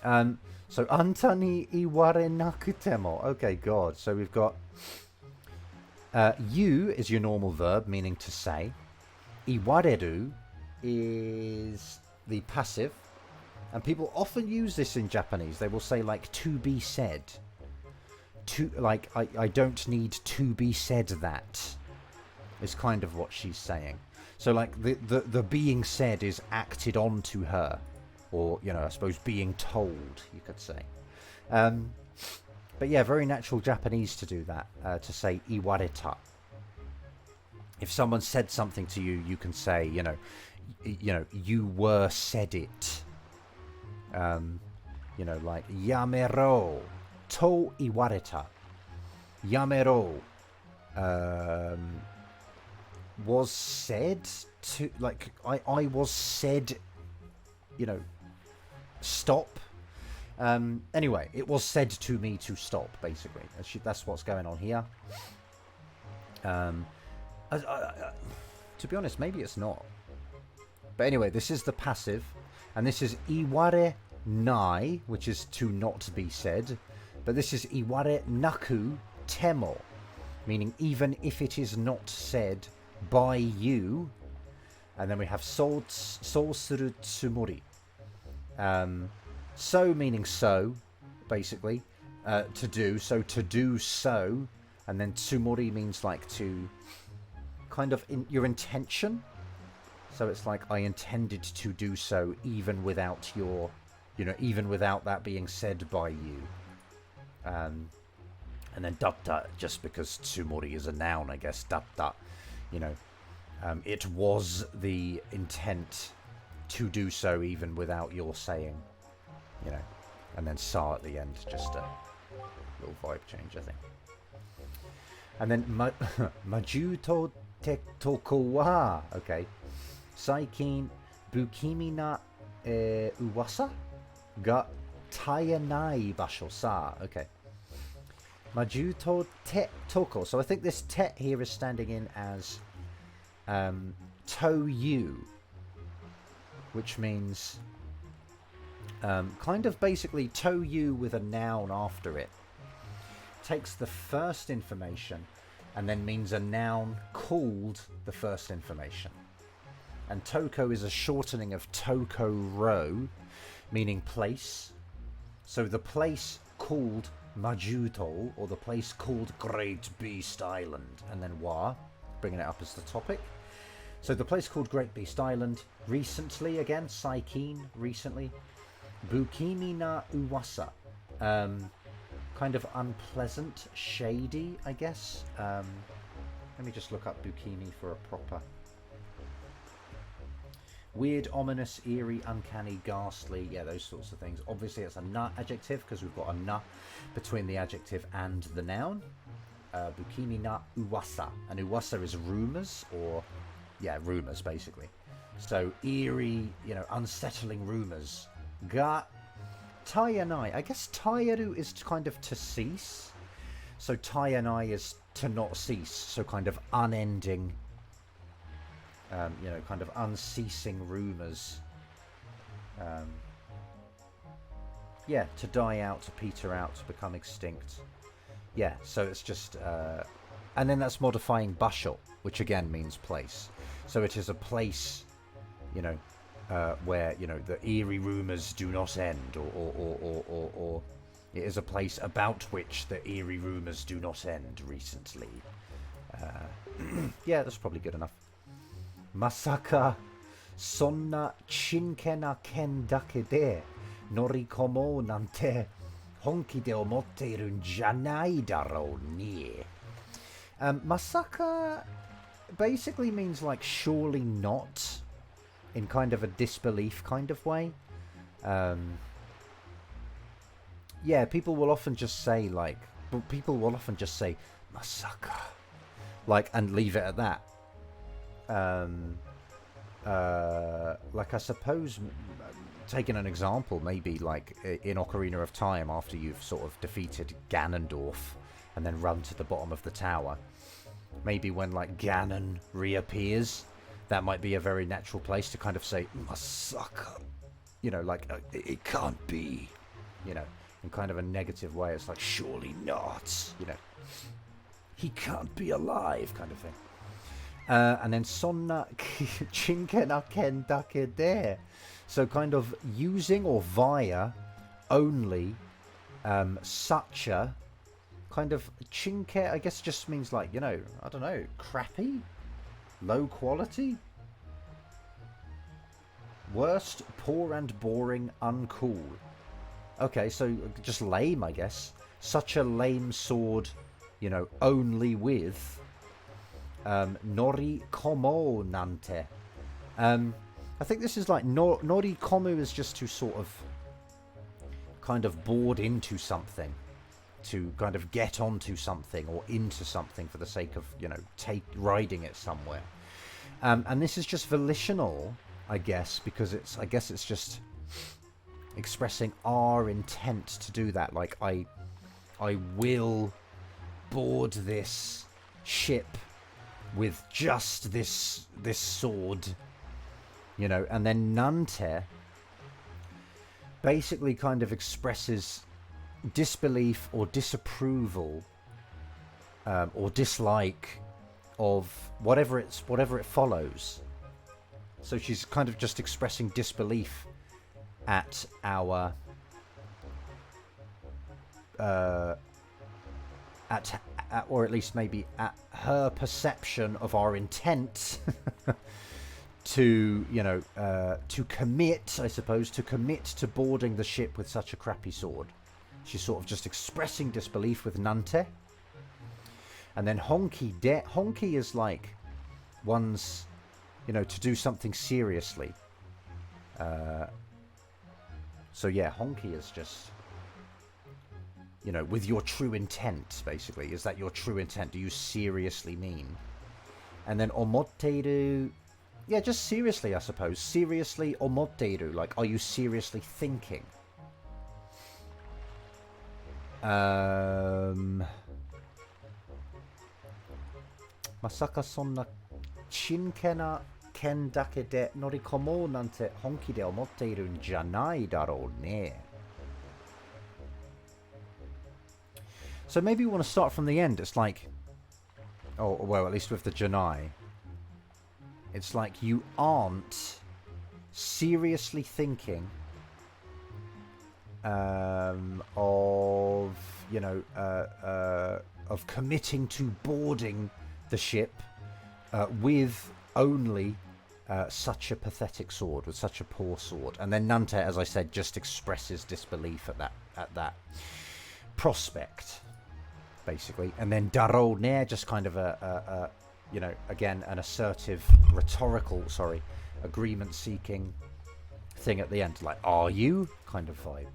So anta ni iware nakute. Okay, God. So we've got you is your normal verb, meaning to say. Iwareru is the passive. And people often use this in Japanese. They will say, like, to be said. Like, I don't need to be said that. Is kind of what she's saying. So, like, the being said is acted on to her. Or, you know, I suppose being told, you could say. But yeah, very natural Japanese to do that. To say iwareta. If someone said something to you, you can say, you know, you were said it. You know, like, yamero to iwareta. Yamero was said to, like, I was said, you know, stop. Anyway, it was said to me to stop, basically. That's what's going on here. To be honest, maybe it's not. But anyway, this is the passive. And this is iware nai, which is to not be said. But this is iware naku temo, meaning even if it is not said by you. And then we have so suru tsumori. So meaning so, basically. To do. So to do so. And then tsumori means like to... kind of in your intention. So it's like, I intended to do so even without your, you know, even without that being said by you. And then datta, just because tsumori is a noun, I guess, datta, you know, it was the intent to do so even without your saying, you know. And then sa at the end, just a little vibe change, I think. And then majuto te toko wa, okay. Saikin bukimi na uwasa ga tayanai basho sa, okay. Majuto te toko. So I think this te here is standing in as to you, which means kind of basically to you with a noun after it. Takes the first information and then means a noun called the first information. And toko is a shortening of toko ro, meaning place. So the place called Majuto, or the place called Great Beast Island, and then wa, bringing it up as the topic. So the place called Great Beast Island, recently again, Saikin, recently. Bukimi na uwasa, kind of unpleasant, shady, I guess. Let me just look up bukimi for a proper... Weird, ominous, eerie, uncanny, ghastly, yeah, those sorts of things. Obviously it's a na adjective because we've got a na between the adjective and the noun. Bukimi na uwasa. And uwasa is rumours, or, yeah, rumours basically. So eerie, you know, unsettling rumours. Ga tayanai. I guess tayaru is kind of to cease. So tayanai is to not cease. So kind of unending, you know, kind of unceasing rumours. Yeah, to die out, to peter out, to become extinct. Yeah, so it's just... and then that's modifying basho, which again means place. So it is a place, you know, where, you know, the eerie rumours do not end, or it is a place about which the eerie rumours do not end recently. Yeah, that's probably good enough. Masaka sonna chinkena ken dake de norikomo nante honki de omotte iru n janai daro ni. Masaka basically means like surely not, in kind of a disbelief kind of way. Yeah, people will often just say like, Masaka, like, and leave it at that. Like I suppose, taking an example, maybe like in Ocarina of Time, after you've sort of defeated Ganondorf and then run to the bottom of the tower, maybe when like Ganon reappears, that might be a very natural place to kind of say Masaka, you know, like it can't be, you know, in kind of a negative way. It's like, surely not, you know, he can't be alive, kind of thing. And then sonna chinkena ken dake de. So kind of using or via only such a kind of chinke, I guess just means like, you know, I don't know, crappy, low quality, worst, poor and boring, uncool. Okay, so just lame, I guess. Such a lame sword, you know, only with nori komo nante. I think this is like nori komu is just to sort of kind of board into something, to kind of get onto something or into something for the sake of, you know, riding it somewhere. And this is just volitional, I guess, because I guess it's just expressing our intent to do that. Like I will board this ship with just this sword, you know. And then nante basically kind of expresses disbelief or disapproval or dislike of whatever it follows. So she's kind of just expressing disbelief at our or at least maybe at her perception of our intent to, you know, to commit, I suppose, to commit to boarding the ship with such a crappy sword. She's sort of just expressing disbelief with nante. And then honki is like one's, you know, to do something seriously. So yeah, honki is just, you know, with your true intent, basically. Is that your true intent? Do you seriously mean? And then omotteru, yeah, just seriously, I suppose. Seriously omotteru, like, are you seriously thinking? Masaka sonna chinkena ken dake de norikomou nante honki de omotteiru n janai darou ne. So maybe we want to start from the end. It's like, oh, well, at least with the janai. It's like you aren't seriously thinking of, you know, of committing to boarding the ship with only such a pathetic sword, with such a poor sword. And then nante, as I said, just expresses disbelief at that prospect, basically. And then darou ne, just kind of a you know, again, an assertive, rhetorical, agreement-seeking thing at the end, like, are you? Kind of vibe.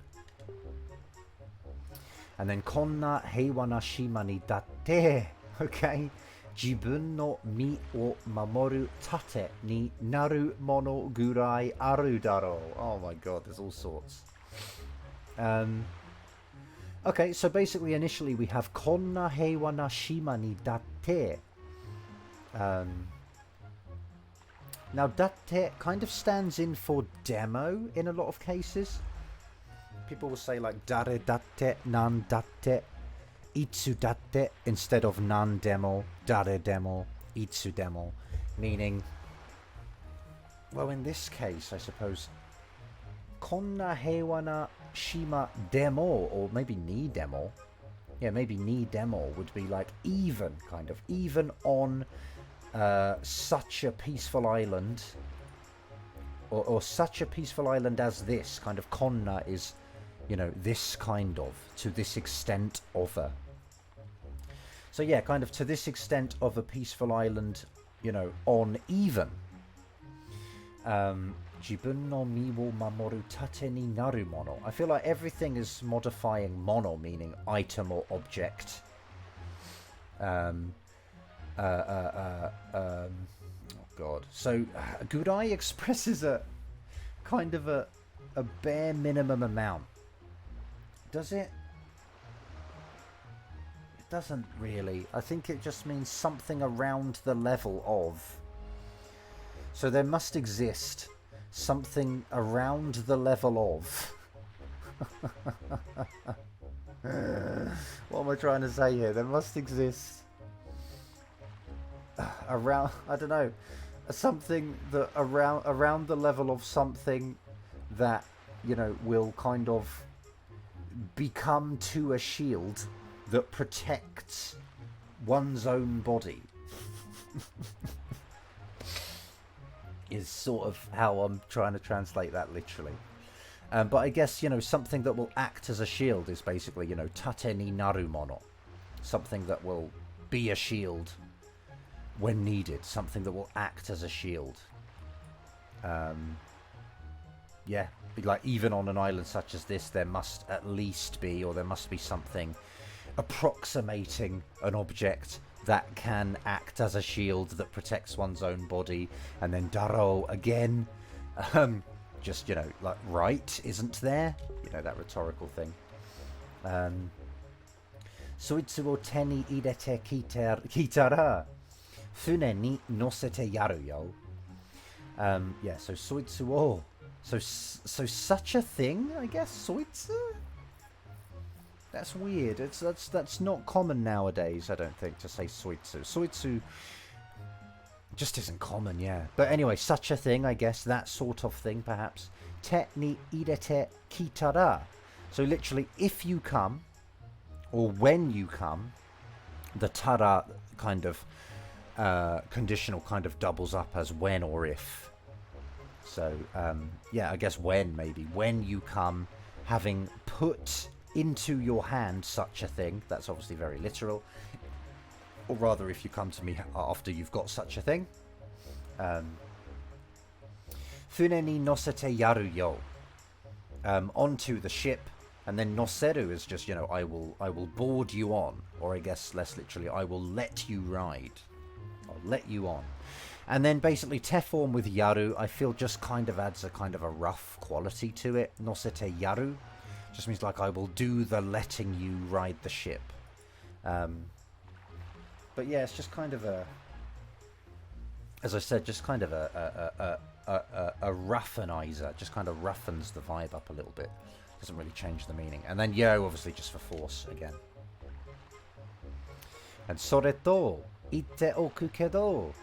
And then konna heiwa na shima ni datte, okay? Jibun no mi o mamoru tate ni naru mono gurai aru daro. Oh my god, there's all sorts. Okay, so basically initially we have konna heiwa na shima ni datte. Now datte kind of stands in for demo in a lot of cases. People will say like dare datte, nan datte, itsu datte instead of nan demo, dare demo, itsu demo, meaning, well, in this case, I suppose, konna heiwa na shima demo, or maybe ni demo. Yeah, maybe ni demo would be like even, kind of, even on such a peaceful island, or such a peaceful island as this. Kind of konna is, you know, this kind of, to this extent of a. So yeah, kind of to this extent of a peaceful island, you know, on even. Jibun no mi wo mamoru tate ni naru mono. I feel like everything is modifying mono, meaning item or object. Oh god. So Gurai expresses a kind of a bare minimum amount. Does it? It doesn't really. I think it just means something around the level of. So there must exist something around the level of. What am I trying to say here? There must exist around, I don't know, something that around the level of something that, you know, will kind of become to a shield that protects one's own body. Is sort of how I'm trying to translate that literally. But I guess, you know, something that will act as a shield is basically, you know, tate ni naru mono. Something that will be a shield when needed. Something that will act as a shield. Yeah, like even on an island such as this, there must at least be, or there must be something approximating an object that can act as a shield that protects one's own body. And then daro again, just, you know, like, right, isn't there? You know, that rhetorical thing. Soitsu wo te ni irete kitara fune ni nosete yaru yo. Yeah, so soitsu wo. So such a thing, I guess, soitsu? That's weird. That's not common nowadays, I don't think, to say soitsu. Soitsu just isn't common, yeah. But anyway, such a thing, I guess, that sort of thing, perhaps. Te ni irete kitara. So literally, if you come, or when you come, the tara kind of conditional kind of doubles up as when or if. So, yeah, I guess when, maybe. When you come, having put into your hand such a thing. That's obviously very literal. Or rather, if you come to me after you've got such a thing. Fune ni nosete yaru yo. Onto the ship. And then noseru is just, you know, I will board you on. Or I guess less literally, I will let you ride. I'll let you on. And then basically te form with yaru, I feel just kind of adds a kind of a rough quality to it. Nosete yaru just means like I will do the letting you ride the ship. But yeah, it's just kind of a, as I said, just kind of a roughenizer. Just kind of roughens the vibe up a little bit. Doesn't really change the meaning. And then yo, obviously just for force again. And sore to ite oku kedo.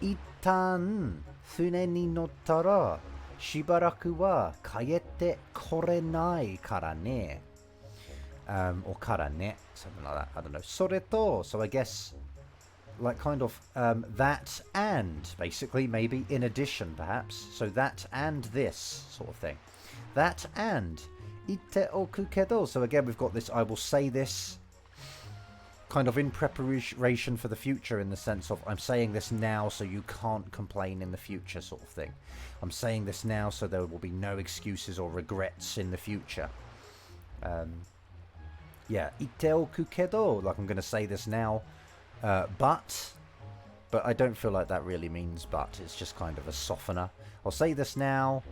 Itan fune ni nottara shibaraku wa kaete korenai kara ne. Or kara ne, something like that. I don't know. Soreto. So I guess, like kind of that and, basically, maybe in addition, perhaps. So that and this sort of thing. That and ite oku kedo. So again, we've got this. I will say this. Kind of in preparation for the future, in the sense of I'm saying this now so you can't complain in the future, sort of thing. I'm saying this now so there will be no excuses or regrets in the future. Yeah, ite oku kedo, like I'm going to say this now, but I don't feel like that really means but. It's just kind of a softener. I'll say this now.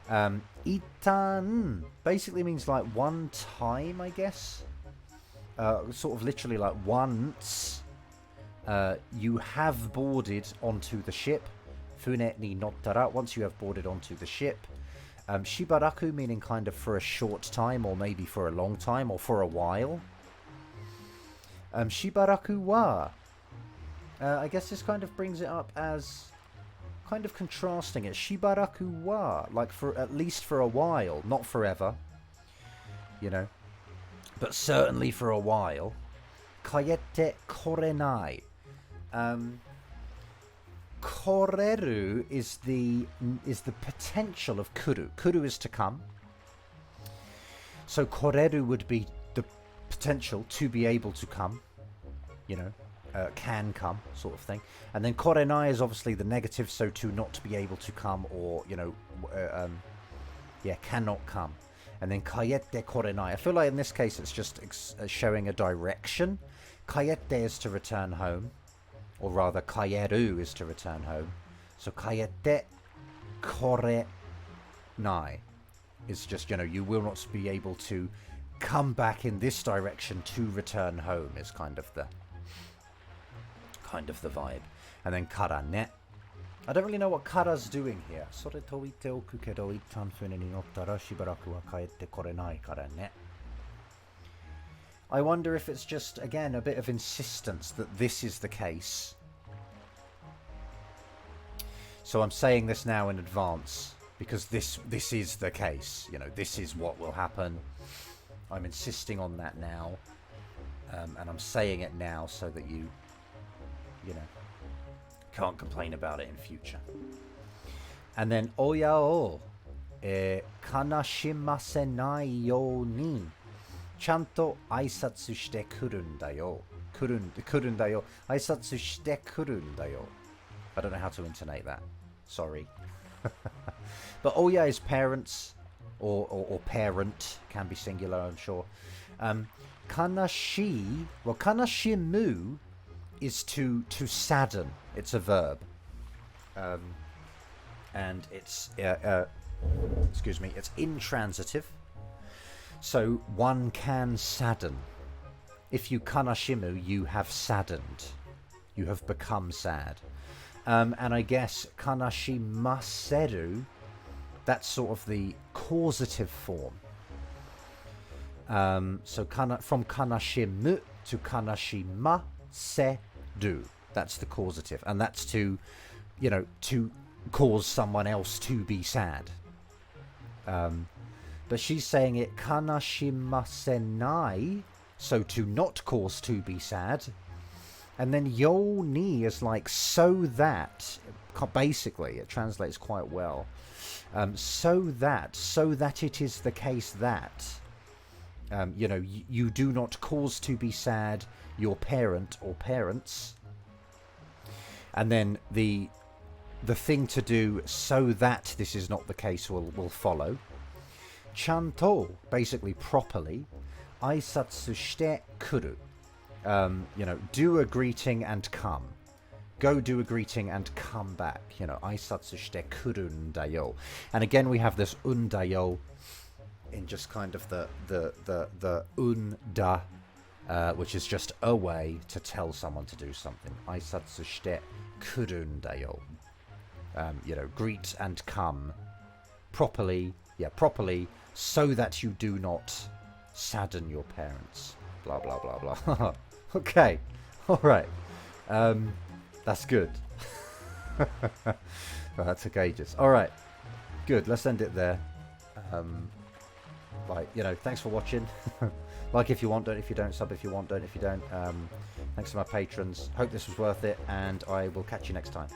Itan basically means like one time, I guess. Sort of literally like once you have boarded onto the ship. Fune ni nottara, once you have boarded onto the ship. Shibaraku meaning kind of for a short time, or maybe for a long time, or for a while. Shibaraku wa. I guess this kind of brings it up as kind of contrasting it. Shibaraku wa, like for at least for a while, not forever. You know. But certainly for a while. Kaete korenai. Koreru is the potential of kuru. Kuru is to come. So koreru would be the potential to be able to come. You know, can come, sort of thing. And then korenai is obviously the negative, so to not be able to come, or, you know, yeah, cannot come. And then kaete korenai. I feel like in this case it's just showing a direction. Kaete is to return home. Or rather, kaeru is to return home. So kaete korenai is just, you know, you will not be able to come back in this direction to return home, is kind of the vibe. And then kara ne. I don't really know what kara's doing here. Sore to ite oku kedo ittan fune ni nottara shibaraku wa kaete korenai kara ne. I wonder if it's just, again, a bit of insistence that this is the case. So I'm saying this now in advance. because this is the case. You know, this is what will happen. I'm insisting on that now, and I'm saying it now so that you know, can't complain about it in future. And then oya o kanashimasenai you ni chanto aisatsu shite kurun da yo. Kurun da yo. Aisatsu shite kurun da yo. I don't know how to intonate that. Sorry. But oya is parents, or parent, can be singular, I'm sure. Kanashi, well, kanashimu is to sadden. It's a verb. And it's, excuse me, it's intransitive. So one can sadden. If you kanashimu, you have saddened. You have become sad. And I guess kanashimaseru, that's sort of the causative form. So from kanashimu to kanashimaseru, that's the causative. And that's to, you know, to cause someone else to be sad. But she's saying it kanashimasenai, so to not cause to be sad. And then yo ni is like so that, basically, it translates quite well. So that it is the case that, you know, you do not cause to be sad your parent or parents. And then the thing to do so that this is not the case will follow. Chanto, basically properly. Aisatsu shite kuru. You know, do a greeting and come. Go do a greeting and come back. You know, aisatsu shite kurun da yo. And again, we have this unda yo in just kind of the unda, which is just a way to tell someone to do something. Aisatsu shite kurun da yo. You know, greet and come properly. Yeah, properly, so that you do not sadden your parents. Blah, blah, blah, blah. Okay. All right. That's good. Well, that took ages. All right. Good. Let's end it there. Like, you know, thanks for watching. Like if you want, don't if you don't. Sub if you want, don't if you don't. Thanks to my patrons. Hope this was worth it, and I will catch you next time.